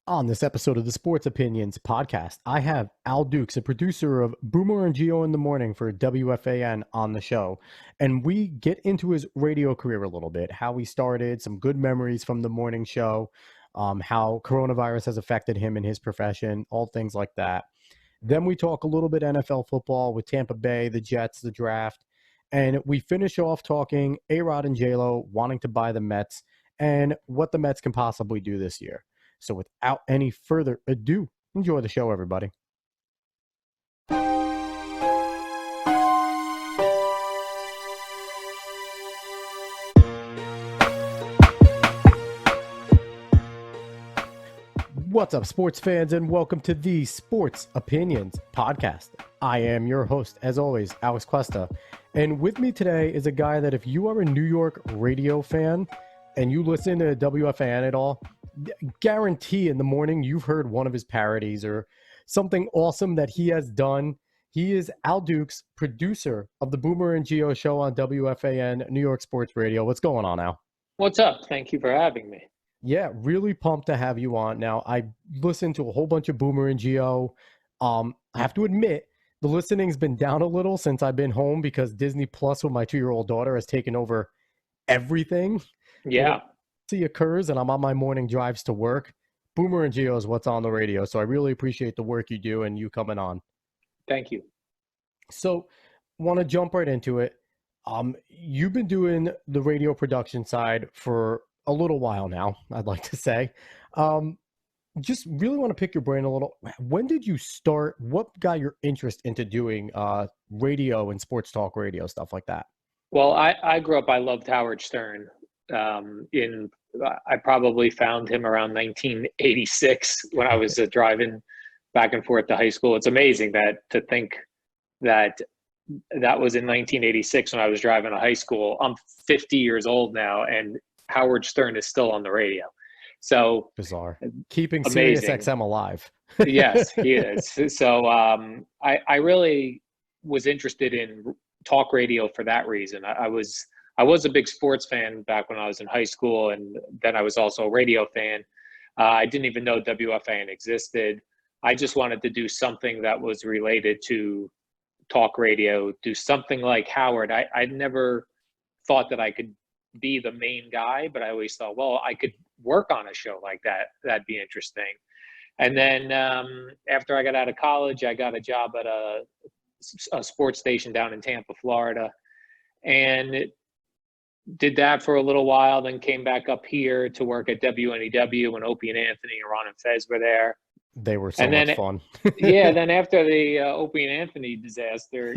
On this episode of the Sports Opinions podcast, I have Al Dukes, a producer of Boomer and Geo in the Morning for WFAN, on the show. And we get into his radio career a little bit, how he started, some good memories from the morning show, how coronavirus has affected him in his profession, all things like that. Then we talk a little bit NFL football with Tampa Bay, the Jets, the draft. And we finish off talking A-Rod and J-Lo wanting to buy the Mets and what the Mets can possibly do this year. So without any further ado, enjoy the show, everybody. What's up, sports fans, and welcome to the Sports Opinions podcast. I am your host, as always, Alex Cuesta. And with me today is a guy that if you are a New York radio fan and you listen to WFAN at all, guarantee in the morning you've heard one of his parodies or something awesome that he has done. He is Al Dukes, producer of the Boomer and Geo show on WFAN, New York Sports Radio. What's going on, Al? What's up? Thank you for having me. Yeah, really pumped to have you on. Now, I listened to a whole bunch of Boomer and Geo. I have to admit, the listening's been down a little since I've been home because Disney Plus with my 2-year-old daughter has taken over everything. Yeah. Occurs and I'm on my morning drives to work. Boomer and Geo is what's on the radio. So I really appreciate the work you do and you coming on. Thank you. So want to jump right into it. You've been doing the radio production side for a little while now, I'd like to say. Just really want to pick your brain a little. When did you start? What got your interest into doing radio and sports talk radio, stuff like that? Well, I grew up, I loved Howard Stern. I probably found him around 1986 when I was driving back and forth to high school. It's amazing to think that was in 1986 when I was driving to high school. I'm 50 years old now, and Howard Stern is still on the radio. So bizarre, keeping amazing. SiriusXM alive. Yes, he is. So I really was interested in talk radio for that reason. I was a big sports fan back when I was in high school, and then I was also a radio fan. I didn't even know WFAN existed. I just wanted to do something that was related to talk radio, do something like Howard. I never thought that I could be the main guy, but I always thought, well, I could work on a show like that. That'd be interesting. And then after I got out of college, I got a job at a sports station down in Tampa, Florida, and did that for a little while, then came back up here to work at WNEW when Opie and Anthony and Ron and Fez were there. They were so much fun. Yeah, then after the Opie and Anthony disaster,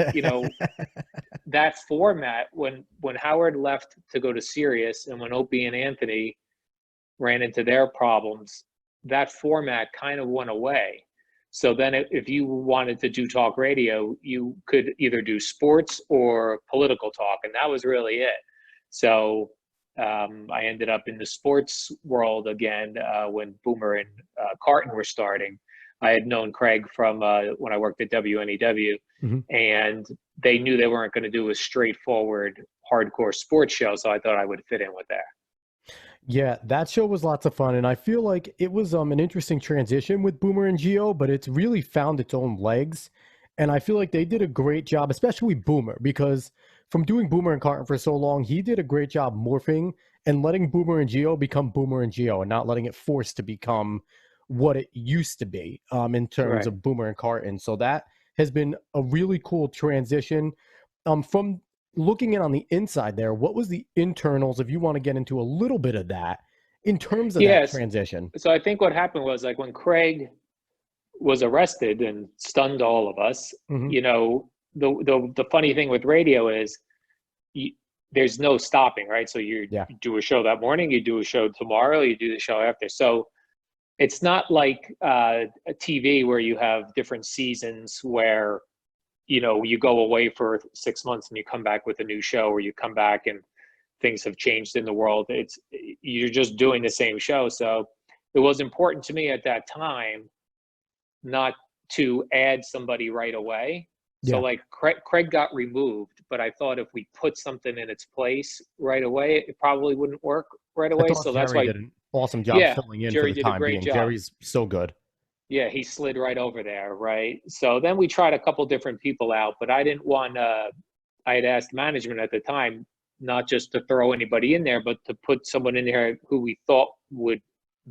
that format, when Howard left to go to Sirius and when Opie and Anthony ran into their problems, that format kind of went away. So then if you wanted to do talk radio, you could either do sports or political talk, and that was really it. So I ended up in the sports world again when Boomer and Carlin were starting. I had known Craig from when I worked at WNEW, and they knew they weren't going to do a straightforward, hardcore sports show, so I thought I would fit in with that. Yeah, that show was lots of fun, and I feel like it was an interesting transition with Boomer and Geo, but it's really found its own legs, and I feel like they did a great job, especially Boomer, because from doing Boomer and Carlin for so long, he did a great job morphing and letting Boomer and Geo become Boomer and Geo and not letting it force to become what it used to be in terms of Boomer and Carlin. So that has been a really cool transition. From looking in on the inside there, what was the internals, if you want to get into a little bit of that, in terms of that transition? So I think what happened was, like, when Craig was arrested and stunned all of us, the funny thing with radio is there's no stopping, right? So you do a show that morning, you do a show tomorrow, you do the show after. So it's not like a TV where you have different seasons where, you go away for 6 months and you come back with a new show, or you come back and things have changed in the world. You're just doing the same show. So it was important to me at that time not to add somebody right away. So like Craig got removed, but I thought if we put something in its place right away, it probably wouldn't work right away. So that's why awesome job Yeah, filling in for Jerry the did a time great being. job. Jerry's so good. Yeah, he slid right over there, right? So then we tried a couple different people out, but I didn't want I had asked management at the time not just to throw anybody in there, but to put someone in there who we thought would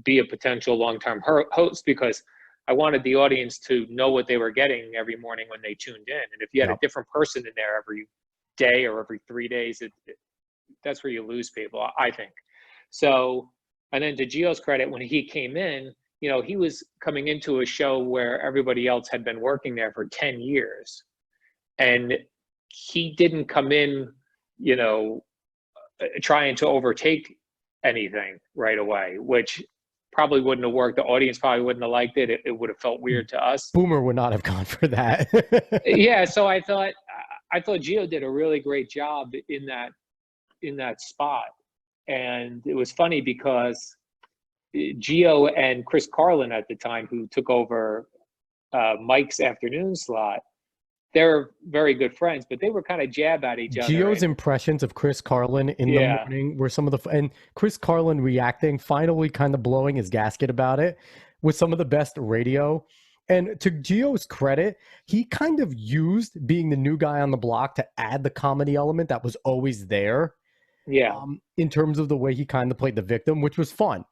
be a potential long-term host, because I wanted the audience to know what they were getting every morning when they tuned in. And if you had a Yep. different person in there every day or every 3 days, that's where you lose people, I think. So, and then to Gio's credit, when he came in, he was coming into a show where everybody else had been working there for 10 years. And he didn't come in, trying to overtake anything right away, which probably wouldn't have worked. The audience probably wouldn't have liked it. It would have felt weird to us. Boomer would not have gone for that. Yeah. So I thought Gio did a really great job in that spot. And it was funny because Gio and Chris Carlin at the time, who took over Mike's afternoon slot, they're very good friends, but they were kind of jab at each other. Gio's impressions of Chris Carlin in the Yeah. morning were some of the, and Chris Carlin reacting, finally kind of blowing his gasket about it, was some of the best radio. And to Gio's credit, he kind of used being the new guy on the block to add the comedy element that was always there. Yeah. In terms of the way he kind of played the victim, which was fun.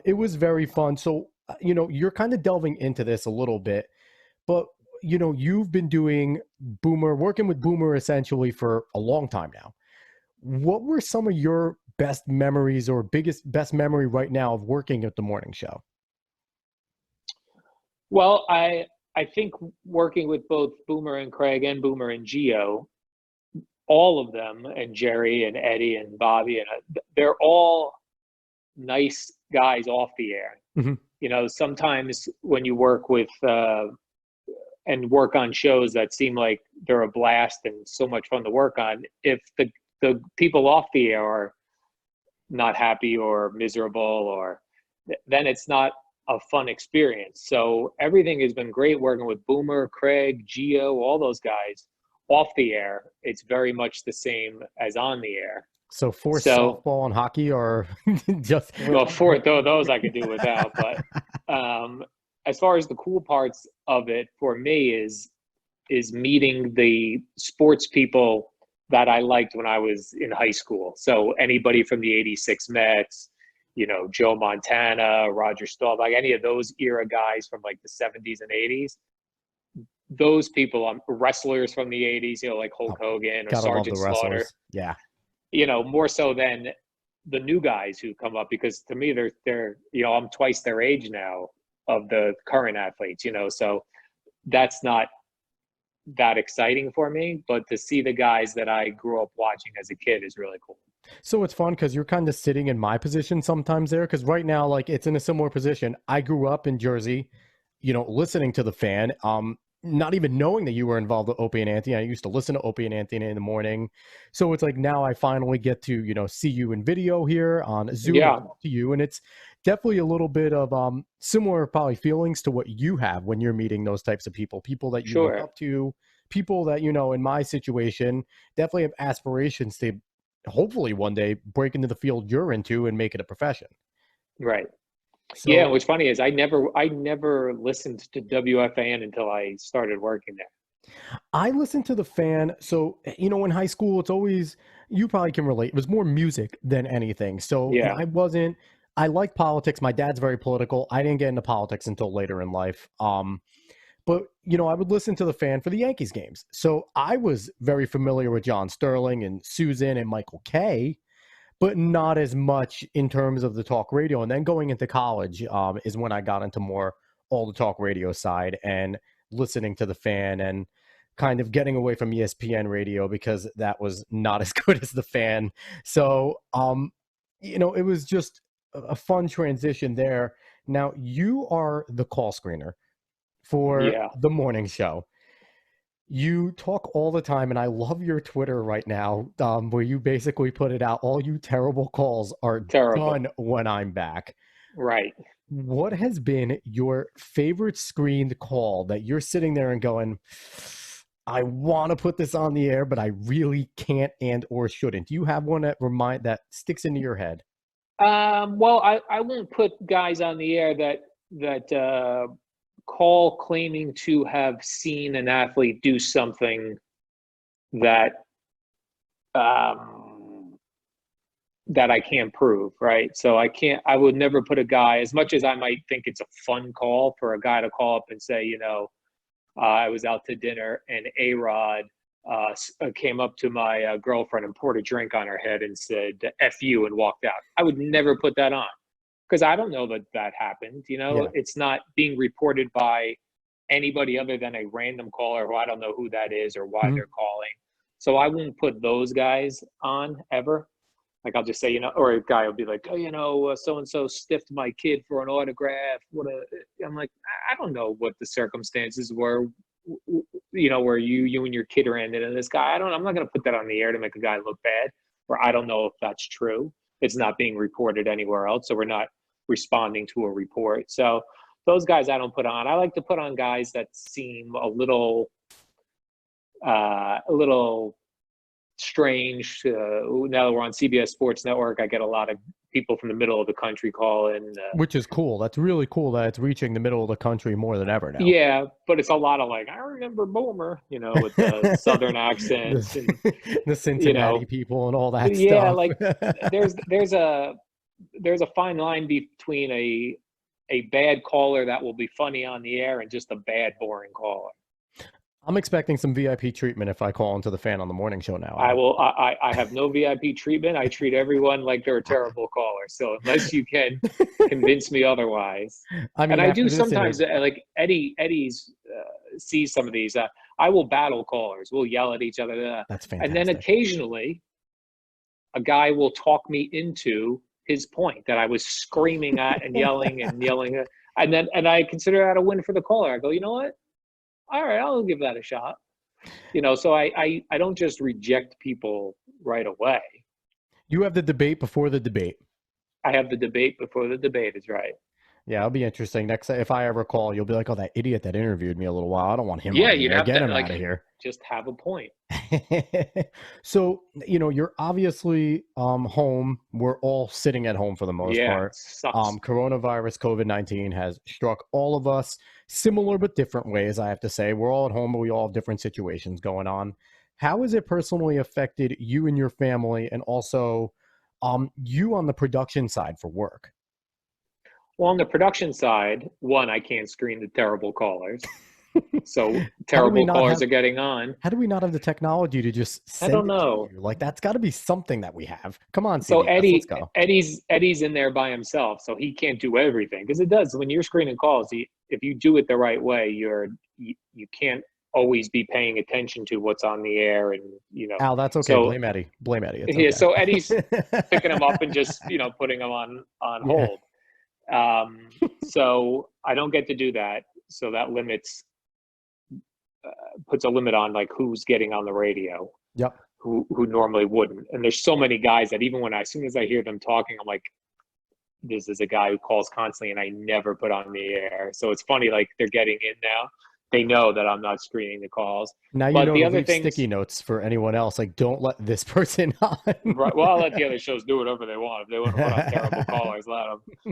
It was very fun. So, you're kind of delving into this a little bit, but you've been working with Boomer essentially for a long time now. What were some of your best memories or best memory right now of working at the morning show? Well, I think working with both Boomer and Craig and Boomer and Gio, all of them, and Jerry and Eddie and Bobby, and they're all nice guys off the air. Mm-hmm. Sometimes when you work with and work on shows that seem like they're a blast and so much fun to work on, if the people off the air are not happy or miserable, or then it's not a fun experience. So everything has been great working with Boomer, Craig, Gio, all those guys. Off the air, it's very much the same as on the air. So softball and hockey, or just those I could do without. But as far as the cool parts of it for me is meeting the sports people that I liked when I was in high school. So anybody from the '86 Mets, Joe Montana, Roger Staubach, any of those era guys from like the '70s and '80s. Those people, wrestlers from the '80s, like Hulk Hogan or Sergeant Slaughter. Yeah. More so than the new guys who come up, because to me they're I'm twice their age now of the current athletes, so that's not that exciting for me. But to see the guys that I grew up watching as a kid is really cool. So it's fun because you're kind of sitting in my position sometimes there, because right now, like, it's in a similar position. I grew up in Jersey, listening to the Fan, not even knowing that you were involved with Opie and Anthony. I used to listen to Opie and Anthony in the morning. So it's like now I finally get to, see you in video here on Zoom, Yeah. to you. And it's definitely a little bit of similar probably feelings to what you have when you're meeting those types of people that you look up to, people that, in my situation, definitely have aspirations to hopefully one day break into the field you're into and make it a profession. Right. So, yeah, what's funny is I never listened to WFAN until I started working there. I listened to the Fan. So, in high school, it's always, you probably can relate, it was more music than anything. So Yeah. I like politics. My dad's very political. I didn't get into politics until later in life. But, I would listen to the Fan for the Yankees games. So I was very familiar with John Sterling and Susan and Michael Kay, but not as much in terms of the talk radio. And then going into college is when I got into more all the talk radio side and listening to the Fan and kind of getting away from ESPN radio because that was not as good as the Fan. So, it was just a fun transition there. Now you are the call screener for the morning show. You talk all the time, and I love your Twitter right now, where you basically put it out, all you terrible calls are done when I'm back. Right. What has been your favorite screened call that you're sitting there and going, I want to put this on the air, but I really can't and or shouldn't? Do you have one that sticks into your head? Well, I won't put guys on the air that call claiming to have seen an athlete do something that um, that I can't prove, right? So I would never put a guy, as much as I might think it's a fun call for a guy to call up and say, I was out to dinner and A-Rod came up to my girlfriend and poured a drink on her head and said, F you, and walked out. I would never put that on because I don't know that happened. Yeah. It's not being reported by anybody other than a random caller who I don't know who that is or why they're calling. So I wouldn't put those guys on ever. Like I'll just say, or a guy will be like, oh, so-and-so stiffed my kid for an autograph. I'm like, I don't know what the circumstances were, where you and your kid are ended. And this guy, I'm not going to put that on the air to make a guy look bad, or I don't know if that's true. It's not being reported anywhere else. So we're not responding to a report. So those guys I don't put on. I like to put on guys that seem a little strange. Now that we're on CBS Sports Network, I get a lot of people from the middle of the country calling. Which is cool. That's really cool that it's reaching the middle of the country more than ever now. Yeah, but it's a lot of like, I remember Boomer, with the Southern accents. The Cincinnati people and all that stuff. Yeah, like there's a fine line between a bad caller that will be funny on the air and just a bad, boring caller. I'm expecting some VIP treatment if I call into the Fan on the morning show now. I have no VIP treatment. I treat everyone like they're a terrible caller. So unless you can convince me otherwise, and I do sometimes, like Eddie's sees some of these. I will battle callers. We'll yell at each other. That's fantastic. And then occasionally, a guy will talk me into his point that I was screaming at and yelling and yelling. And I consider that a win for the caller. I go, you know what? All right, I'll give that a shot. So I don't just reject people right away. You have the debate before the debate. I have the debate before the debate is right. Yeah, it'll be interesting. Next, if I ever call, you'll be like, oh, that idiot that interviewed me a little while. I don't want him. Yeah, you'd have get to him out of here. Just have a point. So, you're obviously home. We're all sitting at home for the most part. Sucks. Coronavirus, COVID-19 has struck all of us similar but different ways, I have to say. We're all at home, but we all have different situations going on. How has it personally affected you and your family, and also you on the production side for work? Well, on the production side, one, I can't screen the terrible callers. So terrible callers are getting on. How do we not have the technology to just send I don't know. It to you? Like, that's got to be something that we have. Come on, CBS, so let's go. Eddie's in there by himself, so he can't do everything. Because it does, when you're screening calls, if you do it the right way, you can't always be paying attention to what's on the air, and Al, that's okay. So, blame Eddie. It's okay. Yeah, so Eddie's picking him up and just putting him on hold. So I don't get to do that. So that puts a limit on like who's getting on the radio. Yep. Who normally wouldn't. And there's so many guys that even as soon as I hear them talking, I'm like, this is a guy who calls constantly and I never put on the air. So it's funny, like they're getting in now. They know that I'm not screening the calls. Now the other sticky notes for anyone else. Like, don't let this person on. Right. Well, I'll let the other shows do whatever they want. If they want to put on terrible callers, let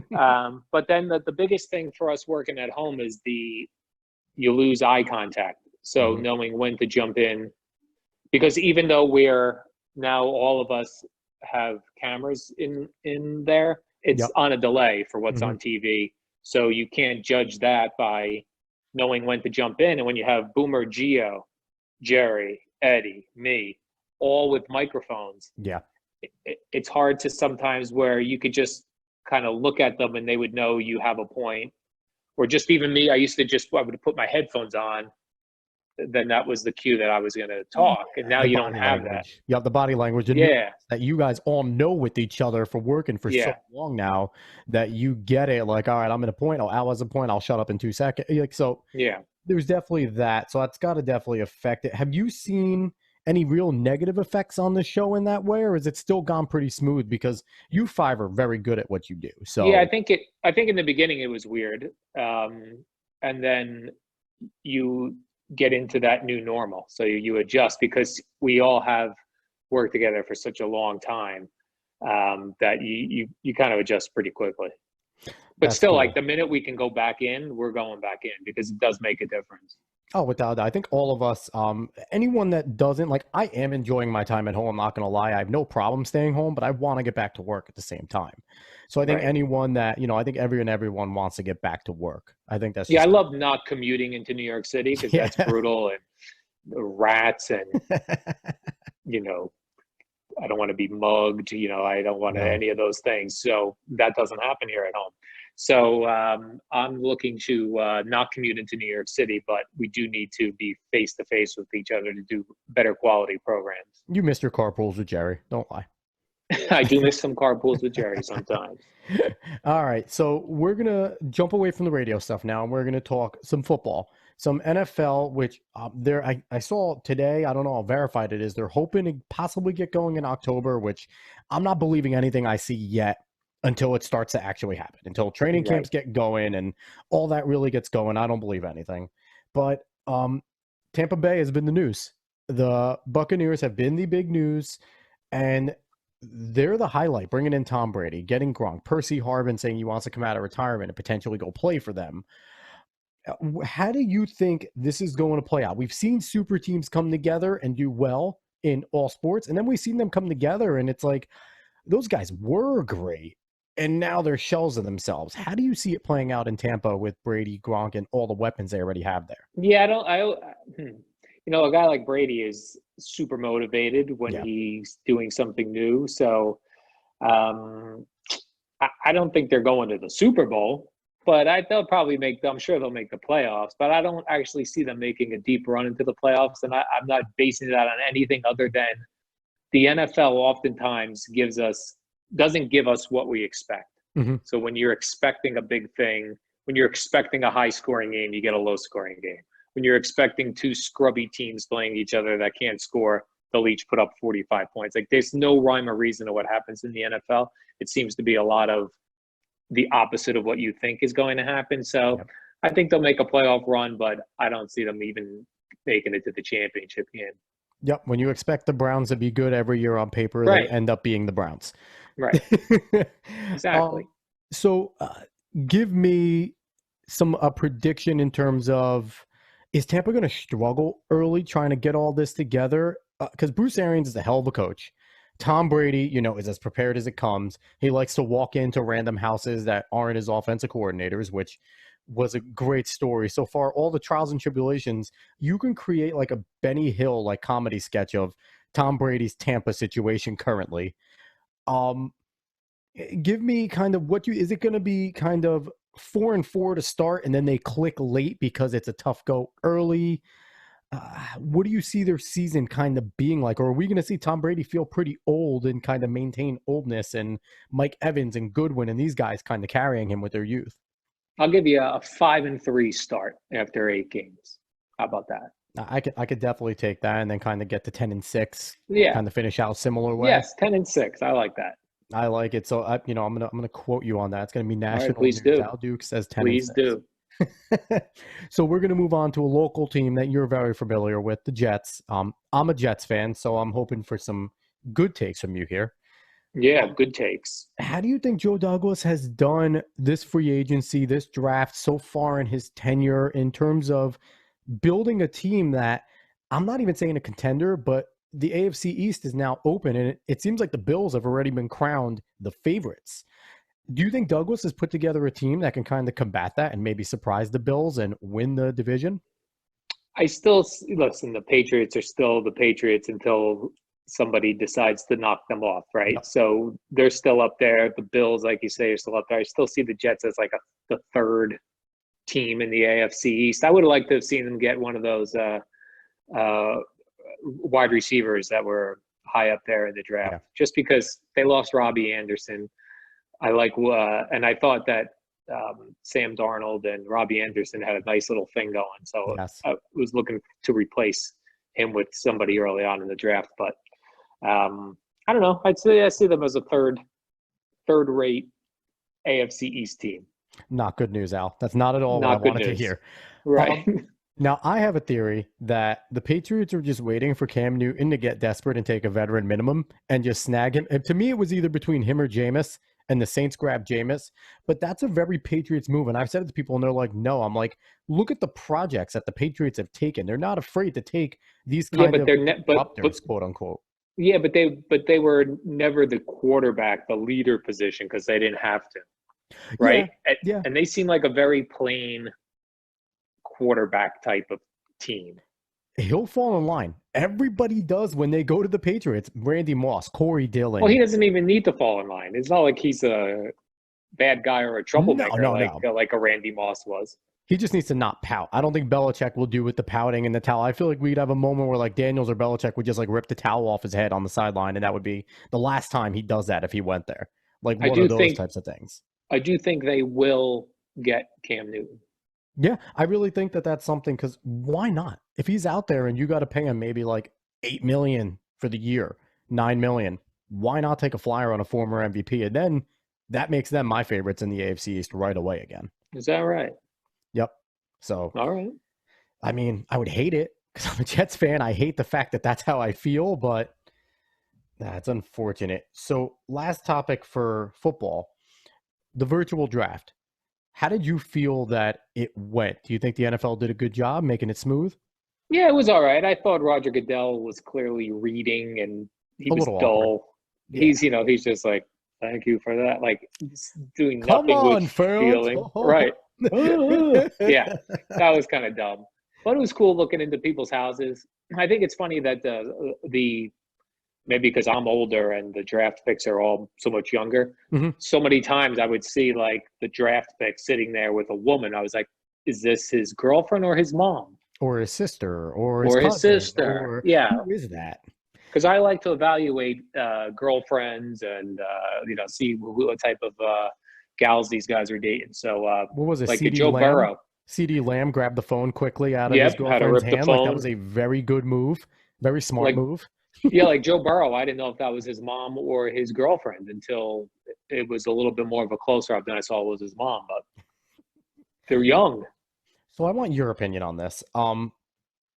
them. But then the biggest thing for us working at home is you lose eye contact. So knowing when to jump in, because even though we're now all of us have cameras in there, it's on a delay for what's on TV. So you can't judge that by knowing when to jump in. And when you have Boomer, Gio, Jerry, Eddie, me, all with microphones, it's hard to sometimes where you could just kind of look at them and they would know you have a point. Or just even me, I would put my headphones on, then that was the cue that I was going to talk. And now you don't have that. You have the body language. And that you guys all know with each other for working for so long now that you get it. Like, all right, I'm at a point. Oh, Al has a point. I'll shut up in 2 seconds. Like, so there's definitely that. So that's got to definitely affect it. Have you seen any real negative effects on the show in that way, or is it still gone pretty smooth? Because you five are very good at what you do. So yeah, I think in the beginning it was weird. And then you get into that new normal. So you adjust because we all have worked together for such a long time. that you kind of adjust pretty quickly. But That's still, cool. like the minute we can go back in, we're going back in because it does make a difference. Oh, without a doubt. I think all of us, anyone that doesn't, like, I am enjoying my time at home. I'm not going to lie. I have no problem staying home, but I want to get back to work at the same time. So I think Right. anyone that, I think everyone wants to get back to work. I think that's Yeah, I just, love not commuting into New York City because yeah. that's brutal, and the rats, and you know, I don't want to be mugged. I don't want No. any of those things. So that doesn't happen here at home. So I'm looking to not commute into New York City, but we do need to be face to face with each other to do better quality programs. You missed your carpools with Jerry. Don't lie. I do miss some carpools with Jerry sometimes. All right, so we're gonna jump away from the radio stuff now, and we're gonna talk some football, some NFL. Which I saw today. I don't know how verified it is. They're hoping to possibly get going in October, which I'm not believing anything I see yet until it starts to actually happen. Until training Right. camps get going and all that really gets going, I don't believe anything. But Tampa Bay has been the news. The Buccaneers have been the big news, and they're the highlight, bringing in Tom Brady, getting Gronk, Percy Harvin saying he wants to come out of retirement and potentially go play for them. How do you think this is going to play out? We've seen super teams come together and do well in all sports, and then we've seen them come together, and it's like those guys were great, and now they're shells of themselves. How do you see it playing out in Tampa with Brady, Gronk, and all the weapons they already have there? Yeah, I don't. A guy like Brady is super motivated when Yeah. he's doing something new. So um, I don't think they're going to the Super Bowl, but they'll probably I'm sure they'll make the playoffs, but I don't actually see them making a deep run into the playoffs. And I'm not basing that on anything other than the NFL oftentimes doesn't give us what we expect. Mm-hmm. So when you're expecting a big thing, when you're expecting a high scoring game, you get a low scoring game. When you're expecting two scrubby teams playing each other that can't score, they'll each put up 45 points. Like there's no rhyme or reason to what happens in the NFL. It seems to be a lot of the opposite of what you think is going to happen. So Yep. I think they'll make a playoff run, but I don't see them even making it to the championship game. Yep. When you expect the Browns to be good every year on paper, they Right. end up being the Browns. Right. Exactly. So give me a prediction in terms of, is Tampa going to struggle early trying to get all this together? Because Bruce Arians is a hell of a coach. Tom Brady, is as prepared as it comes. He likes to walk into random houses that aren't his offensive coordinators, which was a great story. So far, all the trials and tribulations, you can create like a Benny Hill like comedy sketch of Tom Brady's Tampa situation currently. Give me kind of is it going to be kind of 4-4 to start and then they click late because it's a tough go early? What do you see their season kind of being like? Or are we going to see Tom Brady feel pretty old and kind of maintain oldness, and Mike Evans and Goodwin and these guys kind of carrying him with their youth? I'll give you a 5-3 start after 8 games. How about that? I could definitely take that, and then kind of get to 10-6, Yeah. kind of finish out similar way. Yes, 10-6. I like that. I like it. So I'm gonna quote you on that. It's gonna be national please news. do. Al Duke says 10-6. Please do. So we're gonna move on to a local team that you're very familiar with, the Jets. I'm a Jets fan, so I'm hoping for some good takes from you here. Yeah, good takes. How do you think Joe Douglas has done this free agency, this draft so far in his tenure, in terms of building a team that, I'm not even saying a contender, but the AFC East is now open, and it seems like the Bills have already been crowned the favorites. Do you think Douglas has put together a team that can kind of combat that and maybe surprise the Bills and win the division? I still listen. The Patriots are still the Patriots until somebody decides to knock them off, right? Yep. So they're still up there. The Bills, like you say, are still up there. I still see the Jets as like the third team in the AFC East. I would have liked to have seen them get one of those wide receivers that were high up there in the draft, just because they lost Robbie Anderson. I and I thought that Sam Darnold and Robbie Anderson had a nice little thing going. So Yes. I was looking to replace him with somebody early on in the draft. But I don't know. I see them as a third-rate AFC East team. Not good news, Al. That's not at all Not what I good wanted news. to hear. Right. Now, I have a theory that the Patriots are just waiting for Cam Newton to get desperate and take a veteran minimum and just snag him. And to me, it was either between him or Jameis, and the Saints grabbed Jameis. But that's a very Patriots move. And I've said it to people, and they're like, no. I'm like, look at the projects that the Patriots have taken. They're not afraid to take these Yeah, kind but of they're disruptors, quote unquote. yeah, but they were never the quarterback, the leader position because they didn't have to, Yeah, right? yeah. And they seem like a very plain quarterback type of team. He'll fall in line. Everybody does when they go to the Patriots. Randy Moss, Corey Well, he Dillon. doesn't even need to fall in line. It's not like he's a bad guy or a No, troublemaker no, no. like a Randy Moss was. He just needs to not pout. I don't think Belichick will do with the pouting and the towel. I feel like we'd have a moment where like Daniels or Belichick would just like rip the towel off his head on the sideline, and that would be the last time he does that if he went there. Like I one of do those think types of things. I do think they will get Cam Newton. Yeah, I really think that that's something because why not? If he's out there and you got to pay him maybe like 8 million for the year, 9 million, why not take a flyer on a former MVP? And then that makes them my favorites in the AFC East right away again. Is that right? Yep. So All right. I mean, I would hate it because I'm a Jets fan. I hate the fact that that's how I feel, but that's unfortunate. So, last topic for football, the virtual draft. How did you feel that it went? Do you think the NFL did a good job making it smooth? Yeah, it was all right. I thought Roger Goodell was clearly reading and he A was little awkward. dull. Yeah. He's just like, thank you for that. Like just doing Come nothing with on, fans. feeling. Right. Yeah, that was kind of dumb. But it was cool looking into people's houses. I think it's funny that the maybe because I'm older and the draft picks are all so much younger. Mhm. So many times I would see like the draft pick sitting there with a woman. I was like, is this his girlfriend or his mom Or his sister, or his or his cousin, sister? or Yeah, who is that? because I like to evaluate girlfriends and see what type of gals these guys are dating. So What was it? like a CD Joe Lamb? Burrow. CD Lamb grabbed the phone quickly out of his Yep, how to girlfriend's rip the hand. Like that was phone. a very good move, very smart Like move. yeah, like Joe Burrow. I didn't know if that was his mom or his girlfriend until it was a little bit more of a closer up. Then I saw it was his mom, but they're young. So I want your opinion on this.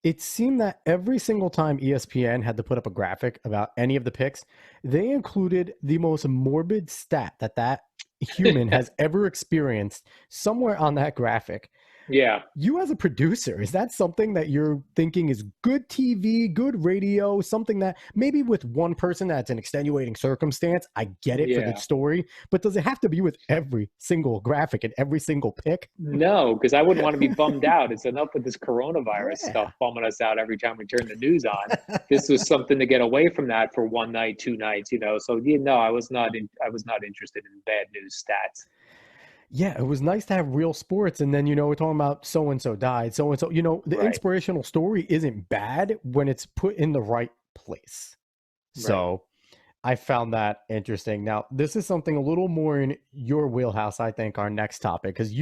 It seemed that every single time ESPN had to put up a graphic about any of the picks, they included the most morbid stat that human has ever experienced somewhere on that graphic. Yeah. You as a producer, is that something that you're thinking is good TV, good radio, something that maybe with one person that's an extenuating circumstance, I get it for the Yeah. story, but does it have to be with every single graphic and every single pick? No, because I wouldn't want to be bummed out. It's enough with this coronavirus Yeah. stuff bumming us out every time we turn the news on. This was something to get away from that for one night, 2 nights, So I was not interested in bad news stats. Yeah, it was nice to have real sports. And then, we're talking about so and so died, so and so. The Right. inspirational story isn't bad when it's put in the right place. So I found that interesting. Now, this is something a little more in your wheelhouse, I think, our next topic, because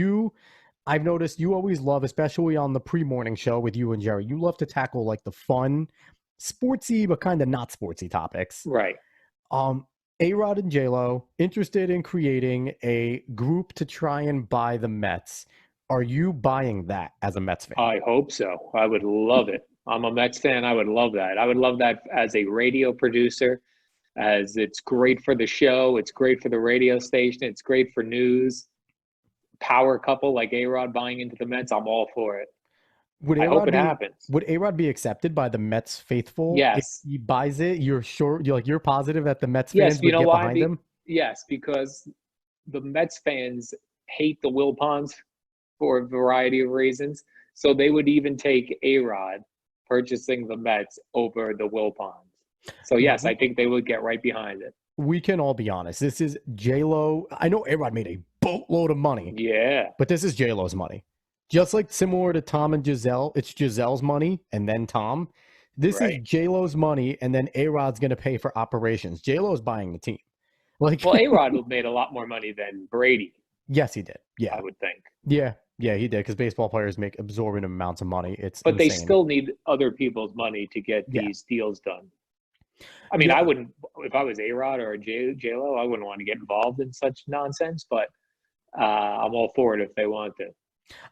I've noticed you always love, especially on the pre-morning show with you and Jerry, you love to tackle like the fun, sportsy, but kind of not sportsy topics. Right. A-Rod and J-Lo interested in creating a group to try and buy the Mets. Are you buying that as a Mets fan? I hope so. I would love it. I'm a Mets fan. I would love that. I would love that as a radio producer, as it's great for the show. It's great for the radio station. It's great for news. Power couple like A-Rod buying into the Mets. I'm all for it. Would I hope A-Rod it happens. Would A-Rod be accepted by the Mets faithful if Yes. he buys it? You're sure? You're positive that the Mets Yes. fans You would know get why? behind him? Yes, because the Mets fans hate the Wilpons for a variety of reasons. So they would even take A-Rod purchasing the Mets over the Wilpons. So yes, I think they would get right behind it. We can all be honest. This is J-Lo. I know A-Rod made a boatload of money. Yeah. But this is J-Lo's money. Just like similar to Tom and Giselle, it's Giselle's money and then Tom. This is J-Lo's money, and then A-Rod's going to pay for operations. J-Lo's buying the team. Well, A-Rod made a lot more money than Brady. Yes, he did. Yeah. I would think. Yeah, he did, because baseball players make absorbent amounts of money. But insane. they still need other people's money to get these deals done. I mean, I wouldn't, if I was A-Rod or J-Lo, I wouldn't want to get involved in such nonsense, but I'm all for it if they want to.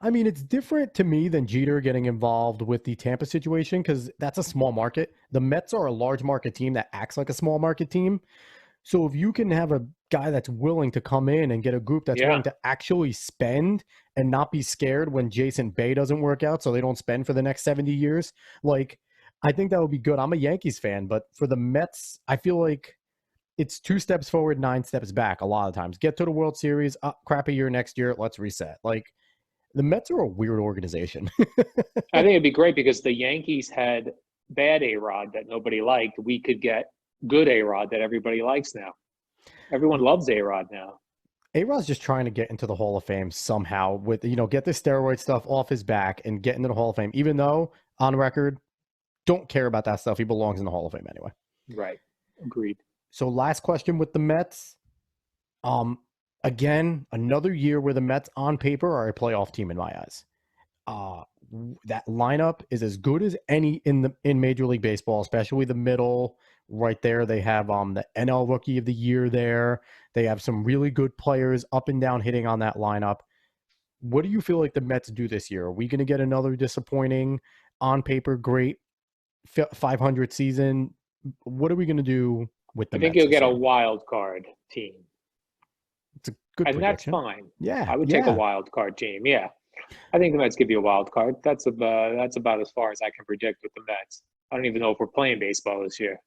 I mean, it's different to me than Jeter getting involved with the Tampa situation because that's a small market. The Mets are a large market team that acts like a small market team. So if you can have a guy that's willing to come in and get a group that's Yeah. willing to actually spend and not be scared when Jason Bay doesn't work out so they don't spend for the next 70 years, like I think that would be good. I'm a Yankees fan, but for the Mets, I feel like it's 2 steps forward, 9 steps back a lot of times. Get to the World Series, crap a year next year, let's reset. Like the Mets are a weird organization. I think it'd be great because the Yankees had bad A-Rod that nobody liked. We could get good A-Rod that everybody likes now. Everyone loves A-Rod now. A-Rod's just trying to get into the Hall of Fame somehow with, get the steroid stuff off his back and get into the Hall of Fame, even though on record, don't care about that stuff. He belongs in the Hall of Fame anyway. Right. Agreed. So last question with the Mets. Again, another year where the Mets on paper are a playoff team in my eyes. That lineup is as good as any in Major League Baseball, especially the middle right there. They have the NL Rookie of the Year there. They have some really good players up and down hitting on that lineup. What do you feel like the Mets do this year? Are we going to get another disappointing, on paper great 500 season? What are we going to do with the I think Mets you'll get this a year? wild card team. It's a good And that's prediction. fine. Yeah, I would take a wild card team. Yeah. I think the Mets give you a wild card. That's about as far as I can predict with the Mets. I don't even know if we're playing baseball this year.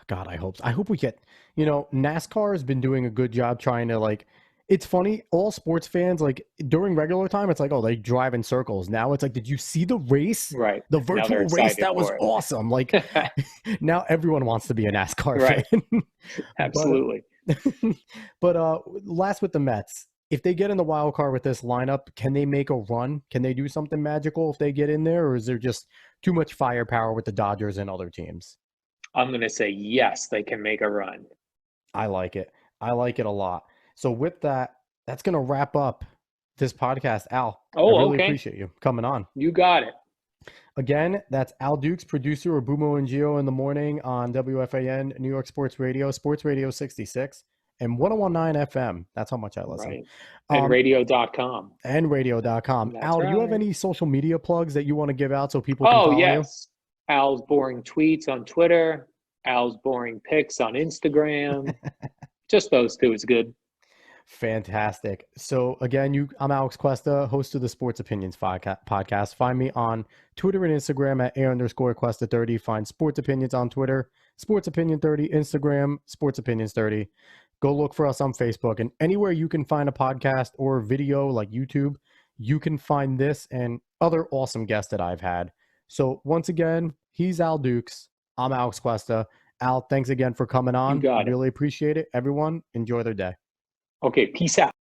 God, I hope. I hope we get. NASCAR has been doing a good job trying to like. It's funny. All sports fans like during regular time, it's like, oh, they drive in circles. Now it's like, did you see the race? Right. The Now they're virtual race excited that was for it. awesome. Like now everyone wants to be a NASCAR Right. fan. Absolutely. But last with the Mets, if they get in the wild card with this lineup, can they make a run? Can they do something magical if they get in there, or is there just too much firepower with the Dodgers and other teams? I'm going to say yes, they can make a run. I like it. I like it a lot. So with that, that's going to wrap up this podcast. Al, I really Okay. appreciate you coming on. You got it. Again, that's Al Dukes, producer of Bumo and Gio in the morning on WFAN, New York Sports Radio 66, and 1019 FM. That's how much I listen. Right. And radio.com. And radio.com. That's Al, do you have right. any social media plugs that you want to give out so people can Oh, follow yes. Al's boring tweets on Twitter. Al's boring pics on Instagram. Just those two is good. Fantastic. So again, I'm Alex Cuesta, host of the Sports Opinions podcast. Find me on Twitter and Instagram at @A_Cuesta30. Find Sports Opinions on Twitter, Sports Opinion 30, Instagram, Sports Opinions 30. Go look for us on Facebook, and anywhere you can find a podcast or video like YouTube, you can find this and other awesome guests that I've had. So once again, he's Al Dukes. I'm Alex Cuesta. Al, thanks again for coming on. You got it. Really appreciate it. Everyone, enjoy their day. Okay, peace out.